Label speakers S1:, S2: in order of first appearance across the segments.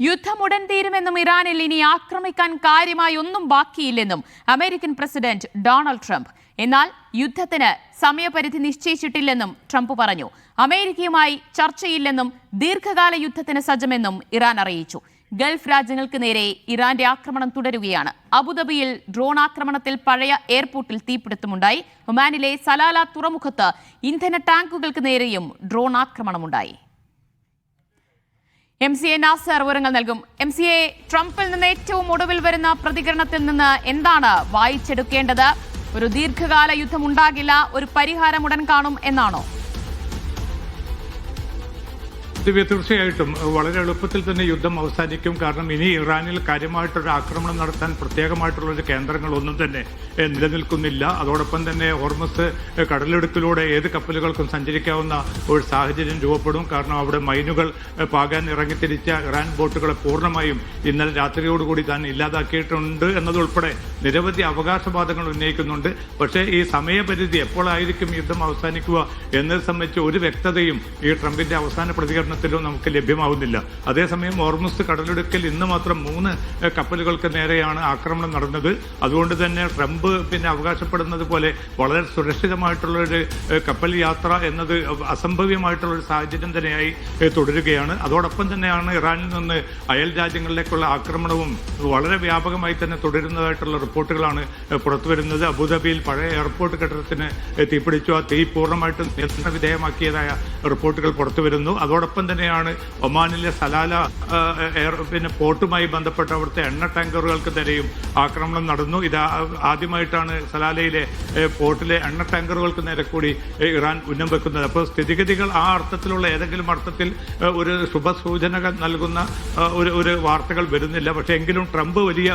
S1: യുദ്ധമുടൻ തീരുമെന്നും ഇറാനിൽ ഇനി ആക്രമിക്കാൻ കാര്യമായി ഒന്നും ബാക്കിയില്ലെന്നും അമേരിക്കൻ പ്രസിഡന്റ് ഡൊണാൾഡ് ട്രംപ്. എന്നാൽ യുദ്ധത്തിന് സമയപരിധി നിശ്ചയിച്ചിട്ടില്ലെന്നും ട്രംപ് പറഞ്ഞു. അമേരിക്കയുമായി ചർച്ചയില്ലെന്നും ദീർഘകാല യുദ്ധത്തിന് സജ്ജമെന്നും ഇറാൻ അറിയിച്ചു. ഗൾഫ് രാജ്യങ്ങൾക്ക് നേരെ ഇറാന്റെ ആക്രമണം തുടരുകയാണ്. അബുദാബിയിൽ ഡ്രോൺ ആക്രമണത്തിൽ പഴയ എയർപോർട്ടിൽ തീപിടുത്തമുണ്ടായി. ഒമാനിലെ സലാല തുറമുഖത്ത് ഇന്ധന ടാങ്കുകൾക്ക് നേരെയും ഡ്രോൺ ആക്രമണമുണ്ടായി. MCA നാസർ വിവരങ്ങൾ നൽകും. MCA, ട്രംപിൽ നിന്ന് ഏറ്റവും ഒടുവിൽ വരുന്ന പ്രതികരണത്തിൽ നിന്ന് എന്താണ് വായിച്ചെടുക്കേണ്ടത്? ഒരു ദീർഘകാല യുദ്ധം ഉണ്ടാകില്ല, ഒരു പരിഹാരം ഉടൻ കാണും എന്നാണോ?
S2: തീർച്ചയായിട്ടും വളരെ എളുപ്പത്തിൽ തന്നെ യുദ്ധം അവസാനിക്കും. കാരണം ഇനി ഇറാനിൽ കാര്യമായിട്ടൊരു ആക്രമണം നടത്താൻ പ്രത്യേകമായിട്ടുള്ളൊരു കേന്ദ്രങ്ങളൊന്നും തന്നെ നിലനിൽക്കുന്നില്ല. അതോടൊപ്പം തന്നെ ഹോർമസ് കടലിടുക്കിലൂടെ ഏത് കപ്പലുകൾക്കും സഞ്ചരിക്കാവുന്ന ഒരു സാഹചര്യം രൂപപ്പെടും. കാരണം അവിടെ മൈനുകൾ പാകാൻ ഇറങ്ങിത്തിരിച്ച ഇറാൻ ബോട്ടുകളെ പൂർണ്ണമായും ഇന്നലെ രാത്രിയോടുകൂടി താൻ ഇല്ലാതാക്കിയിട്ടുണ്ട് എന്നതുൾപ്പെടെ നിരവധി അവകാശവാദങ്ങൾ ഉന്നയിക്കുന്നുണ്ട്. പക്ഷേ ഈ സമയപരിധി എപ്പോഴായിരിക്കും യുദ്ധം അവസാനിക്കുക എന്നത് സംബന്ധിച്ച് ഒരു വ്യക്തതയും ഈ ട്രംപിന്റെ അവസാന പ്രതികരണത്തിലും നമുക്ക് ലഭ്യമാവുന്നില്ല. അതേസമയം ഹോർമുസ് കടലിടുക്കിൽ ഇന്ന് മാത്രം 3 കപ്പലുകൾക്ക് നേരെയാണ് ആക്രമണം നടന്നത്. അതുകൊണ്ട് തന്നെ ട്രംപ് അവകാശപ്പെടുന്നത് പോലെ വളരെ സുരക്ഷിതമായിട്ടുള്ളൊരു കപ്പൽ യാത്ര എന്നത് അസംഭവ്യമായിട്ടുള്ളൊരു സാഹചര്യം തന്നെയായി തുടരുകയാണ്. അതോടൊപ്പം തന്നെയാണ് ഇറാനിൽ നിന്ന് അയൽ രാജ്യങ്ങളിലേക്കുള്ള ആക്രമണവും വളരെ വ്യാപകമായി തന്നെ തുടരുന്നതായിട്ടുള്ള റിപ്പോർട്ടുകളാണ് പുറത്തുവരുന്നത്. അബുദാബിയിൽ പഴയ എയർപോർട്ട് കെട്ടിടത്തിന് തീപിടിച്ചു. ആ തീ പൂർണ്ണമായിട്ടും നിയന്ത്രണ വിധേയമാക്കിയതായ റിപ്പോർട്ടുകൾ പുറത്തുവരുന്നു. അതോടൊപ്പം തന്നെയാണ് ഒമാനിലെ സലാല പോർട്ടുമായി ബന്ധപ്പെട്ട അവിടുത്തെ എണ്ണ ടാങ്കറുകൾക്ക് നേരെയും ആക്രമണം നടന്നു. ഇത് ആദ്യമായിട്ടാണ് സലാലയിലെ പോർട്ടിലെ എണ്ണ ടാങ്കറുകൾക്ക് നേരെ കൂടി ഇറാൻ ഉന്നം വെക്കുന്നത്. അപ്പോൾ സ്ഥിതിഗതികൾ ആ അർത്ഥത്തിലുള്ള ഏതെങ്കിലും അർത്ഥത്തിൽ ഒരു ശുഭസൂചന നൽകുന്ന ഒരു വാർത്തകൾ വരുന്നില്ല. പക്ഷേ എങ്കിലും ട്രംപ് വലിയ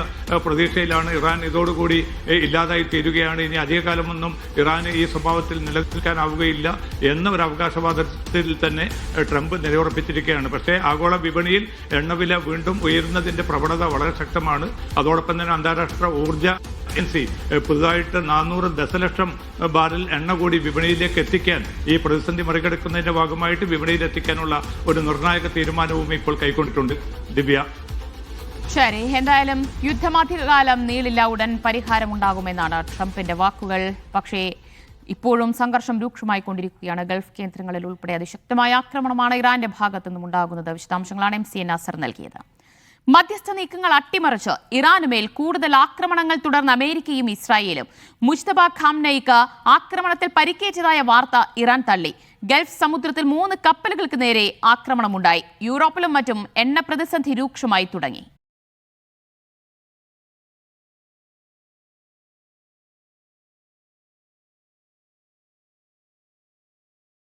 S2: പ്രതീക്ഷയിലാണ്. ഇറാൻ ഇതോടുകൂടി ഇല്ലാതായി തീരുകയാണ്, ഇനി അധികകാലമൊന്നും ഇറാന് ഈ സ്വഭാവത്തിൽ നിലനിൽക്കാനാവുകയില്ല എന്ന ഒരു അവകാശവാദത്തിൽ തന്നെ ട്രംപ് നിലയുറപ്പിച്ചിരിക്കുകയാണ്. പക്ഷേ ആഗോള വിപണിയിൽ എണ്ണവില വീണ്ടും ഉയരുന്നതിന്റെ പ്രവണത വളരെ ശക്തമാണ്. അതോടൊപ്പം തന്നെ അന്താരാഷ്ട്ര ഊർജ്ജ ഏജൻസി പുതുതായിട്ട് 400 ദശലക്ഷം ബാരൽ എണ്ണ കൂടി വിപണിയിലേക്ക് എത്തിക്കാൻ, ഈ പ്രതിസന്ധി മറികടക്കുന്നതിന്റെ ഭാഗമായിട്ട് വിപണിയിൽ എത്തിക്കാനുള്ള ഒരു നിർണായക തീരുമാനവും ഇപ്പോൾ കൈക്കൊണ്ടിട്ടുണ്ട്. ദിവ്യ,
S1: ശരി, എന്തായാലും യുദ്ധമധികകാലം നീളില്ല, ഉടൻ പരിഹാരമുണ്ടാകുമെന്നാണ് ട്രംപിന്റെ വാക്കുകൾ. പക്ഷേ ഇപ്പോഴും സംഘർഷം രൂക്ഷമായിക്കൊണ്ടിരിക്കുകയാണ്. ഗൾഫ് കേന്ദ്രങ്ങളിൽ ഉൾപ്പെടെ അതിശക്തമായ ആക്രമണമാണ് ഇറാന്റെ ഭാഗത്തു നിന്നും ഉണ്ടാകുന്നത്. വിശദാംശങ്ങളാണ് MCA നാസർ നൽകിയത്. മധ്യസ്ഥ നീക്കങ്ങൾ അട്ടിമറിച്ച് ഇറാനുമേൽ കൂടുതൽ ആക്രമണങ്ങൾ തുടർന്ന് അമേരിക്കയും ഇസ്രായേലും. മുജ്തബ ഖാംനയിക്ക് ആക്രമണത്തിൽ പരിക്കേറ്റതായ വാർത്ത ഇറാൻ തള്ളി. ഗൾഫ് സമുദ്രത്തിൽ 3 കപ്പലുകൾക്ക് നേരെ ആക്രമണമുണ്ടായി. യൂറോപ്പിലും മറ്റും എണ്ണ പ്രതിസന്ധി രൂക്ഷമായി തുടങ്ങി.